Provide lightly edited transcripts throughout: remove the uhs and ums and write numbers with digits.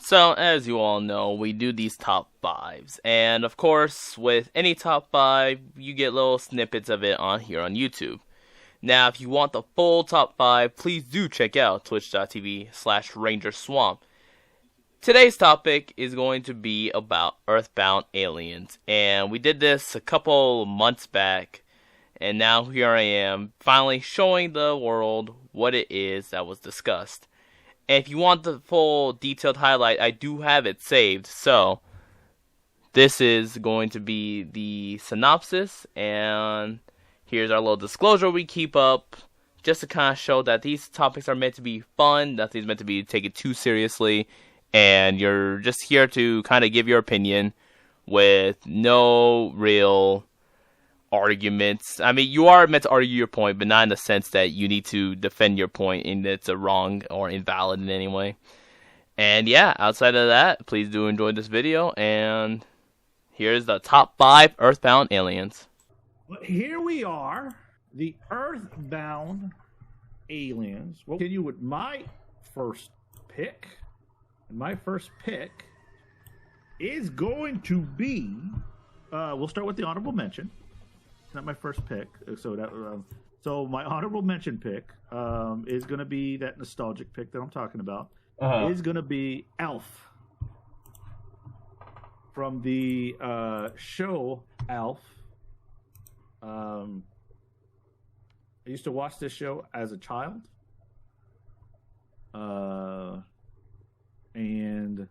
So, as you all know, we do these top fives. And of course, with any top five, you get little snippets of it on here on YouTube. Now, if you want the full top five, please do check out twitch.tv/RangerSwamp. Today's topic is going to be about Earthbound Aliens. And we did this a couple months back. And now here I am, finally showing the world what it is that was discussed. And if you want the full detailed highlight, I do have it saved. So, this is going to be the synopsis. And here's our little disclosure we keep up. Just to kind of show that these topics are meant to be fun. Nothing's meant to be taken too seriously. And you're just here to kind of give your opinion with no real arguments. I mean, you are meant to argue your point, but not in the sense that you need to defend your point and it's a wrong or invalid in any way. And yeah, outside of that, please do enjoy this video. And here's the top 5 Earthbound Aliens. Well, here we are, the Earthbound Aliens. We'll continue with my first pick. And my first pick is going to be, we'll start with the honorable mention. It's not my first pick, so my honorable mention pick is going to be that nostalgic pick that I'm talking about. Is going to be Elf from the show Elf. I used to watch this show as a child, and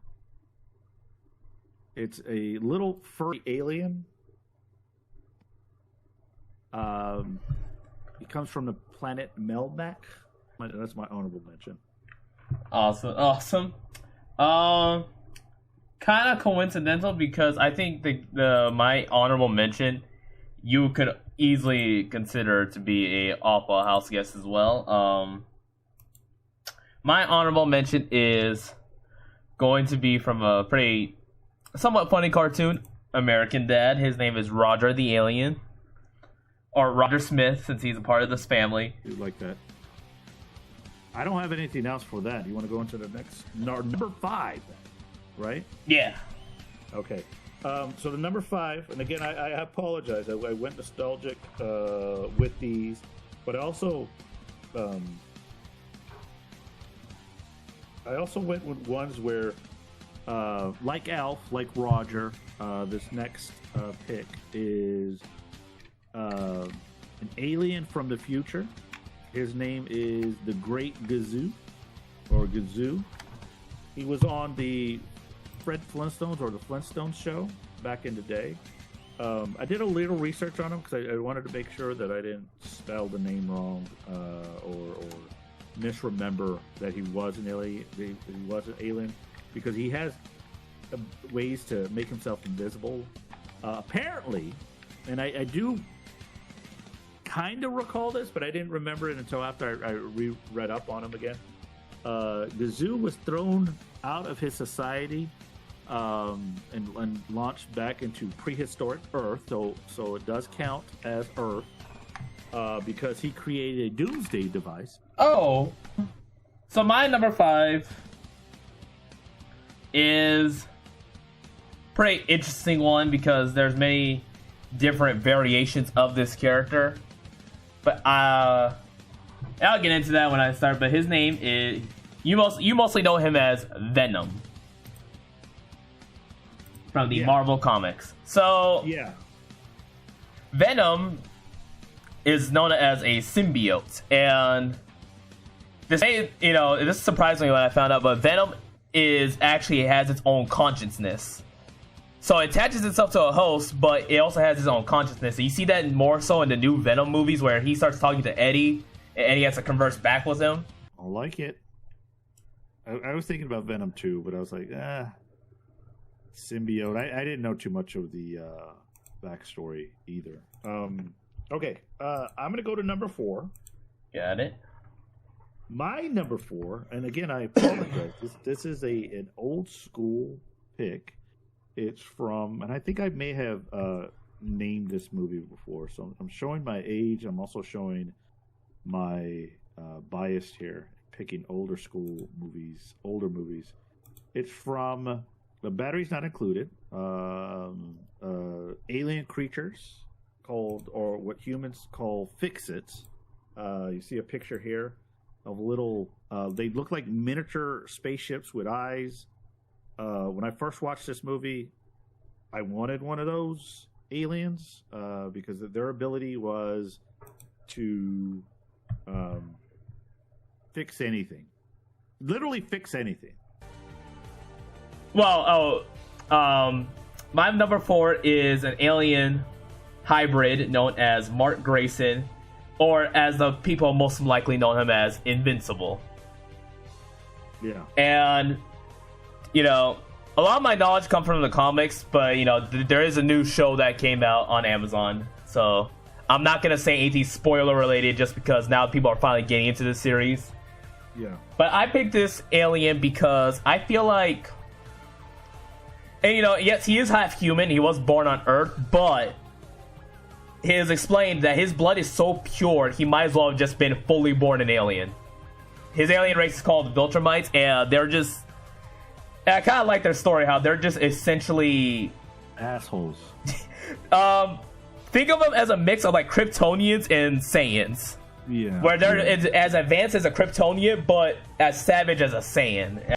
it's a little furry alien. He comes from the planet Melmac. That's my honorable mention. Awesome. Kind of coincidental because I think the my honorable mention you could easily consider to be a Awful House guest as well. My honorable mention is going to be from a pretty somewhat funny cartoon, American Dad. His name is Roger the Alien. Or Roger Smith, since he's a part of this family. You like that. I don't have anything else for that. You want to go into the next? Number 5, right? Yeah. Okay. So the number 5, and again, I apologize. I went nostalgic with these, but I also went with ones where, like Alf, like Roger, this next pick is an alien from the future. His name is the Great Gazoo, or Gazoo. He was on the Fred Flintstones or the Flintstones show back in the day. I did a little research on him because I wanted to make sure that I didn't spell the name wrong or misremember that he was an alien. He was an alien because he has ways to make himself invisible. Apparently, and I do kind of recall this, but I didn't remember it until after I read up on him again. The zoo was thrown out of his society and launched back into prehistoric Earth, so it does count as Earth because he created a doomsday device. Oh, so my number 5 is pretty interesting one because there's many different variations of this character. But I'll get into that when I start. But his name is you mostly know him as Venom from the Marvel comics. So yeah, Venom is known as a symbiote, and this this surprised me when I found out. But Venom actually has its own consciousness. So it attaches itself to a host, but it also has its own consciousness. So you see that more so in the new Venom movies where he starts talking to Eddie, and Eddie has to converse back with him. I like it. I was thinking about Venom too, but I was like, symbiote. I didn't know too much of the backstory either. Okay, I'm going to go to number 4. Got it. My number 4, and again, I apologize. This is an old school pick. It's from, and I think I may have named this movie before, so I'm showing my age. I'm also showing my bias here, picking older movies. It's from the battery's not included. Alien creatures called, or what humans call fix-its. You see a picture here of little. They look like miniature spaceships with eyes. When I first watched this movie, I wanted one of those aliens because their ability was to fix anything, literally fix anything. Well, my number 4 is an alien hybrid known as Mark Grayson, or as the people most likely know him as, Invincible. Yeah. And, you know, a lot of my knowledge comes from the comics, but, you know, there is a new show that came out on Amazon, so I'm not going to say anything spoiler related just because now people are finally getting into this series. Yeah. But I picked this alien because I feel like, and, you know, yes, he is half human, he was born on Earth, but it is explained that his blood is so pure, he might as well have just been fully born an alien. His alien race is called Viltrumites, and they're just... I kind of like their story, how they're just essentially... assholes. Think of them as a mix of, like, Kryptonians and Saiyans. Yeah. Where they're as advanced as a Kryptonian, but as savage as a Saiyan.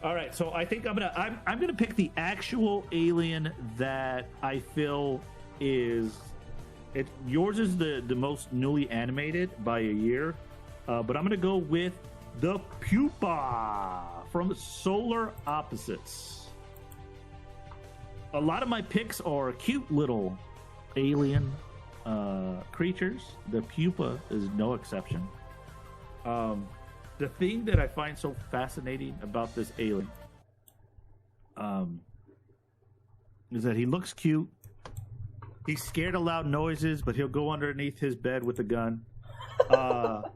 All right, so I think I'm gonna pick the actual alien that I feel is... yours is the most newly animated by a year, but I'm gonna go with the pupa from Solar Opposites. A lot of my picks are cute little alien creatures. The pupa is no exception. The thing that I find so fascinating about this alien is that he looks cute. He's scared of loud noises, but he'll go underneath his bed with a gun. But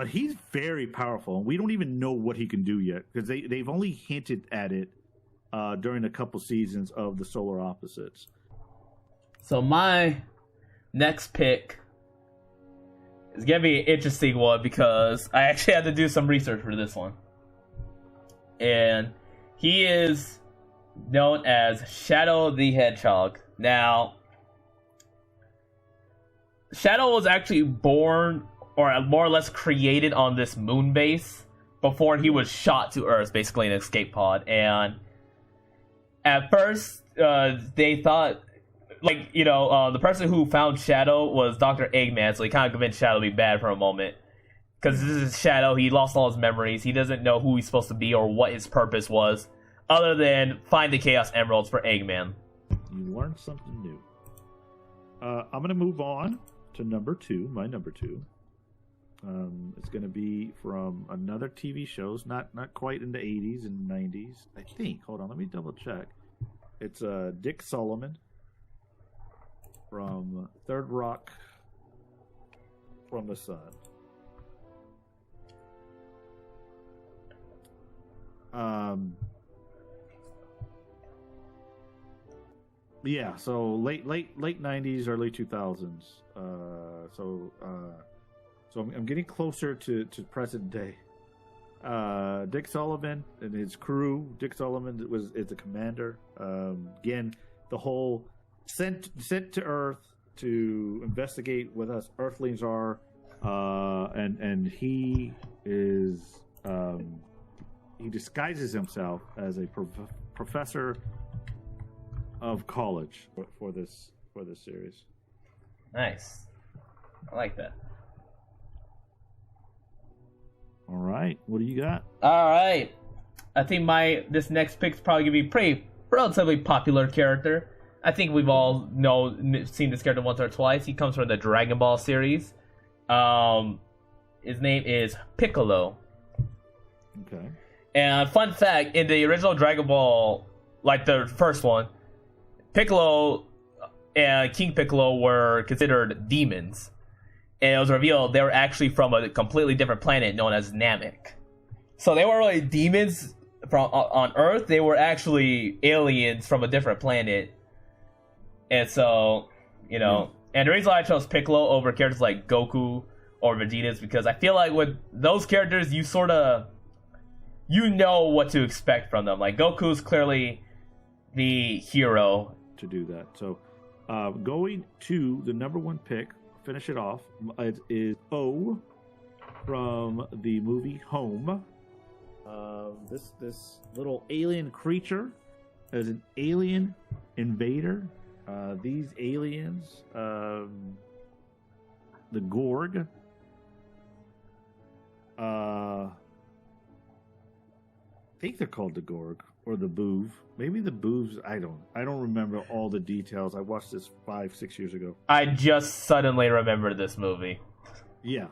he's very powerful, and we don't even know what he can do yet because they've only hinted at it during a couple seasons of the Solar Opposites. So my next pick is going to be an interesting one because I actually had to do some research for this one. And he is known as Shadow the Hedgehog. Now, Shadow was actually born, or more or less created, on this moon base before he was shot to Earth, basically in an escape pod. And at first, they thought, like, you know, the person who found Shadow was Dr. Eggman, so he kind of convinced Shadow to be bad for a moment. Because this is Shadow, he lost all his memories, he doesn't know who he's supposed to be or what his purpose was, other than find the Chaos Emeralds for Eggman. You learned something new. I'm going to move on to number 2, my number 2. It's going to be from another TV shows, not quite in the 80s and 90s, I think. Hold on, let me double check. It's Dick Solomon from Third Rock from the Sun. Yeah, so late 90s, early 2000s. So I'm getting closer to present day. Dick Sullivan and his crew. Dick Sullivan is the commander. Again, the whole sent to Earth to investigate what us Earthlings are, and he is he disguises himself as a professor of college for this series. Nice, I like that. All right, what do you got? All right, I think this next pick's probably gonna be pretty relatively popular character. I think we've all seen this character once or twice. He comes from the Dragon Ball series. His name is Piccolo. Okay. And fun fact, in the original Dragon Ball, like the first one, Piccolo and King Piccolo were considered demons. And it was revealed they were actually from a completely different planet known as Namek. So they weren't really demons on Earth. They were actually aliens from a different planet. And so, you know, and the reason why I chose Piccolo over characters like Goku or Vegeta is because I feel like with those characters, you sort of you know what to expect from them. Like, Goku's clearly the hero. To do that. So, going to the number one pick, finish it off, it is O from the movie Home. This little alien creature is an alien invader. These aliens, the Gorg, I think they're called the Gorg or the Boov. Maybe the Boovs. I don't remember all the details. I watched this 5-6 years ago. I just suddenly remembered this movie. Yeah.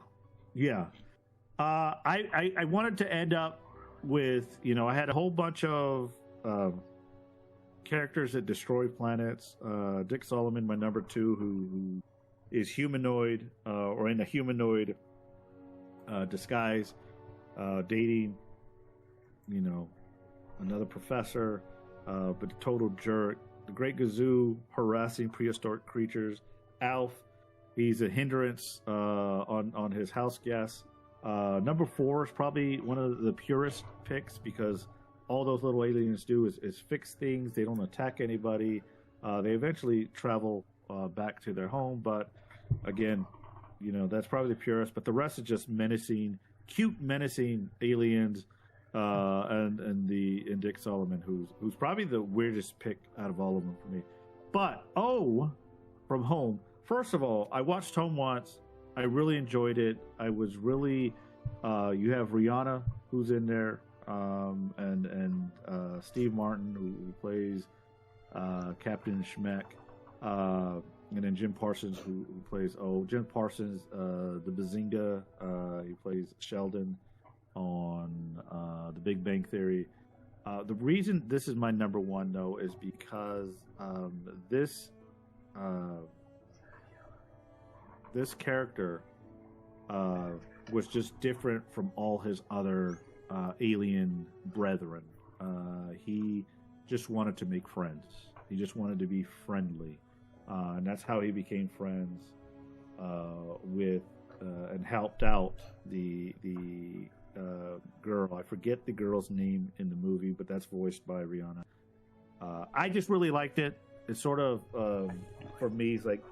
I wanted to end up with, I had a whole bunch of characters that destroy planets. Dick Solomon, my number 2, who is humanoid or in a humanoid disguise, dating, another professor, but a total jerk. The Great Gazoo, harassing prehistoric creatures. Alf, he's a hindrance on his house guests. Number 4 is probably one of the purest picks because all those little aliens do is fix things. They don't attack anybody. They eventually travel back to their home, but again, that's probably the purest. But the rest is just cute menacing aliens. And Dick Solomon, who's probably the weirdest pick out of all of them for me. But from Home. First of all, I watched Home once. I really enjoyed it. I was really. You have Rihanna who's in there, and Steve Martin who plays Captain Schmeck, and then Jim Parsons who plays Jim Parsons, the Bazinga. He plays Sheldon on The Big Bang Theory. The reason this is my number 1 though is because this character was just different from all his other alien brethren. He just wanted to make friends. He just wanted to be friendly, and that's how he became friends with and helped out the girl. I forget the girl's name in the movie, but that's voiced by Rihanna. I just really liked it. It's sort of, for me, it's like,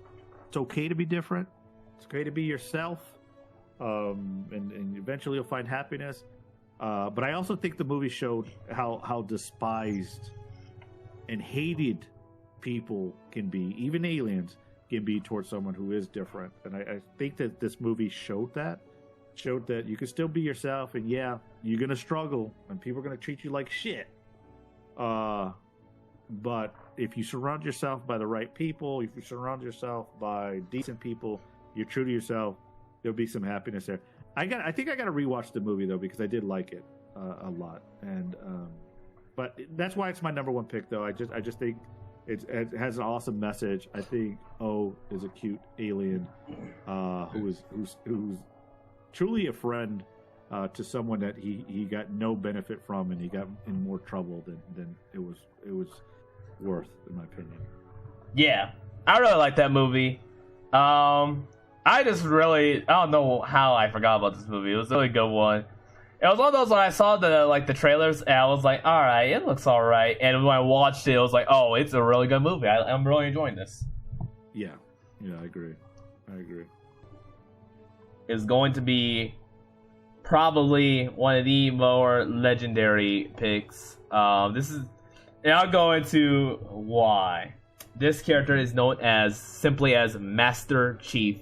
it's okay to be different. It's okay to be yourself. And eventually you'll find happiness. But I also think the movie showed how despised and hated people can be, even aliens can be, towards someone who is different. And I think that this movie showed that you can still be yourself, and yeah, you're gonna struggle and people are gonna treat you like shit, but if you surround yourself by the right people, if you surround yourself by decent people, you're true to yourself, there'll be some happiness there. I think I gotta rewatch the movie though, because I did like it a lot, and but that's why it's my number 1 pick though. I just think it has an awesome message. I think is a cute alien who's truly a friend to someone that he got no benefit from, and he got in more trouble than it was worth, in my opinion. Yeah, I really like that movie. I don't know how I forgot about this movie. It was a really good one. It was one of those when I saw the trailers, and I was like, all right, it looks all right. And when I watched it, I was like, oh, it's a really good movie. I'm really enjoying this. Yeah, I agree. Is going to be probably one of the more legendary picks. And I'll go into why. This character is known simply as Master Chief,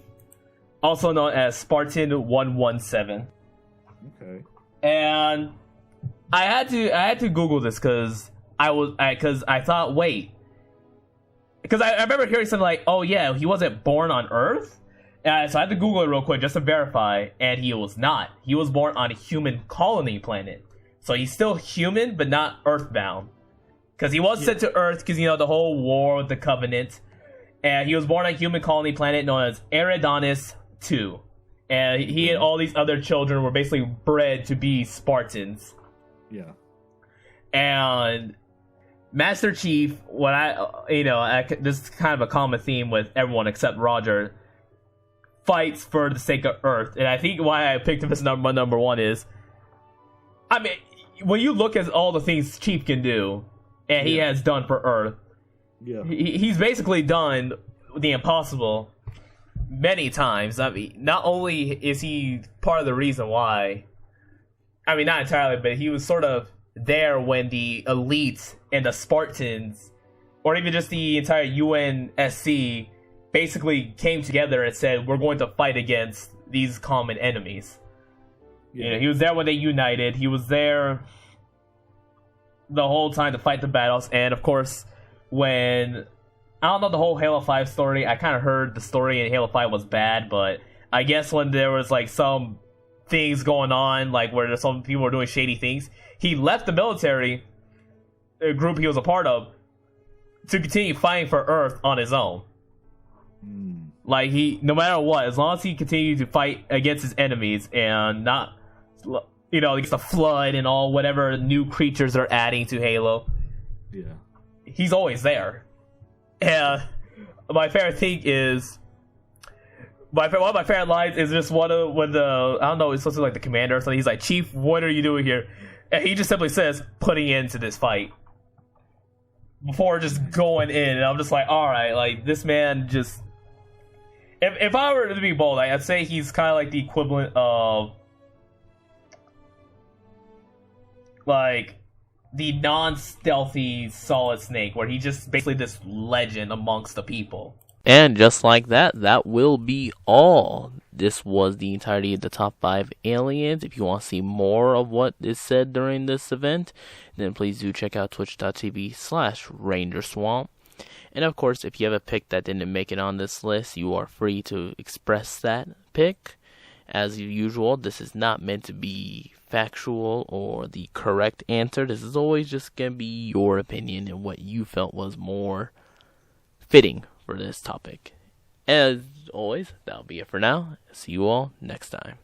also known as Spartan 117. Okay. And I had to Google this because I thought, wait, because I remember hearing something like, oh yeah, he wasn't born on Earth. So I had to Google it real quick just to verify, and he was not. He was born on a human colony planet. So he's still human, but not Earthbound. Because he was sent to Earth because, the whole war with the Covenant. And he was born on a human colony planet known as Eridanis 2. And he and all these other children were basically bred to be Spartans. Yeah. And Master Chief, this is kind of a common theme with everyone except Roger, fights for the sake of Earth. And I think why I picked him as number 1 is, when you look at all the things Chief can do, and he has done for Earth, he's basically done the impossible many times. I mean, not only is he part of the reason why, I mean, not entirely, but he was sort of there when the elites and the Spartans, or even just the entire UNSC, basically came together and said, we're going to fight against these common enemies. You know, he was there when they united. He was there the whole time to fight the battles. And of course, when I don't know the whole Halo 5 story, I kind of heard the story in Halo 5 was bad, but I guess when there was like some things going on, like where some people were doing shady things, he left the military group he was a part of to continue fighting for Earth on his own. Like, he, no matter what, as long as he continued to fight against his enemies and not, you know, against the Flood and all whatever new creatures they're adding to Halo, he's always there. And my favorite thing is, one of my favorite lines is just when the, I don't know, it's supposed to be like the commander or something, he's like, Chief, what are you doing here? And he just simply says, putting into this fight. Before just going in, and I'm just like, alright, like, this man just... If I were to be bold, I'd say he's kind of like the equivalent of... like, the non-stealthy Solid Snake, where he's just basically this legend amongst the people. And just like that, that will be all. This was the entirety of the top 5 aliens. If you want to see more of what is said during this event, then please do check out twitch.tv/RangerSwamp. And of course, if you have a pick that didn't make it on this list, you are free to express that pick. As usual, this is not meant to be factual or the correct answer. This is always just going to be your opinion and what you felt was more fitting for this topic. As always, that'll be it for now. See you all next time.